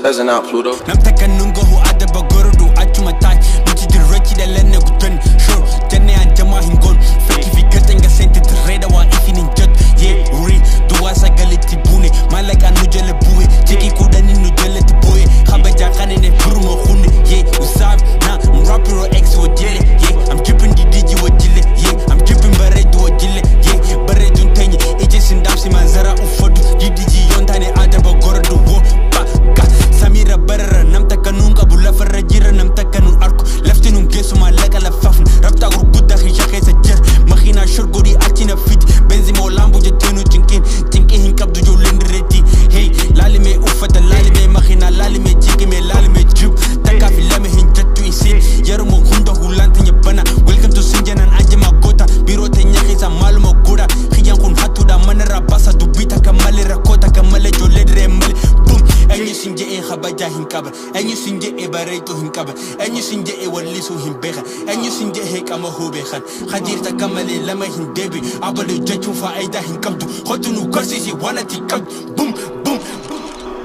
Peasant out, Pluto. Namtaka nungo hu adaba gorodo achumatai. Nuti direct the lenne gutun. Sure, jenne anjama hingon. Feki vigatenga sente treda wa ifinin jut. Yeah, re. Duwasa galiti bune. Malaka nujele buwe. Jiki kuda ni nujele tibuwe. Habaja kane ne purumo khune. Yeah, usab na rapper or ex wo jele. Yeah, I'm dripping the DJ wo jile. Yeah, I'm dripping baredu wo jile. Yeah, baredu ntenye. Eje sindapsi manzara ufodu. DDG yontane adaba gorodo wo. Samira barara namtaka nunga bula farajira namtaka nun arko lefti nun gesu malaka la fafn rapta gurguda khishake sa jer makhina shurgodi atina fit benzimo lambo je tenu tinkin hinkab du jo lendreti hey lalime ufata lalime makhina lalime jigime lalime jub taka filame hinjatu isin yarumo khunda hulanta nyabana welcome to sinjanan ajema gota biro te nyakisa maluma goda khiyan kun hatuda manara basa dubita kamale rakota kamale jo ledre mal boom enyi sinje e khabaja hinkaba enyi sinje e bareto hinkaba enyi sinje e walisu himbeha enyi sinje he kama hobe khan khadirta kamale lama hindebi abale jachu fa aida hinkabdu khotunu korsisi walati kab boom boom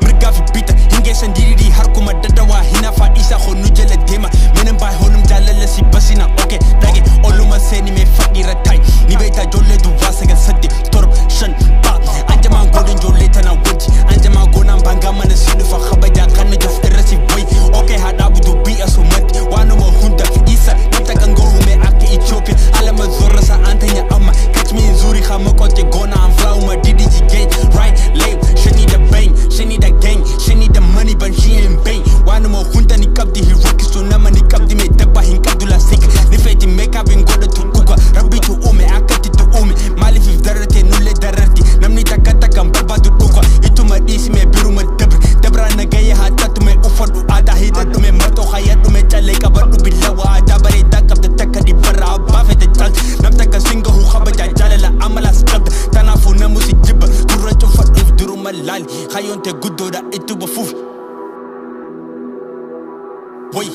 mrgafi bita hinge sandiri har kuma dadawa hina fa isa khonu jala dema menen bay honum jalala si basina okay dage oluma seni me fakira tai ni beta jolle du vasaga sadde torb shan ba anjama godin jolle tana wonti anjama gona banga mana sinu fa khabaja kan jof terasi boy okay hada budu bi asumati wanu mo hunda isa nataka ngorume ak Ethiopia alama zorasa antanya amma catch me in Zurich khama kote gona am flauma DDG gang right late she need a bang she need a gang she need the money but she ain't bang wanu mo hunda ni kabdi hiroki sunama ni kabdi me daba hinkabdula sik ni feti make up in goda to kuka rabbi to ume akati to ume mali fi darate nulle darati namni takata kambaba du duka ituma disi me biruma dabra na gaye hata tume ufadu ada hita tume mato khayat tume chale ka badu billawa ada bare takab de takadi bara ba fe de tal namtaka singo hu khabaja jalala amala skab tanafu na musi jibba duratu fa if duruma lali khayonte guddo da ituba fuf boy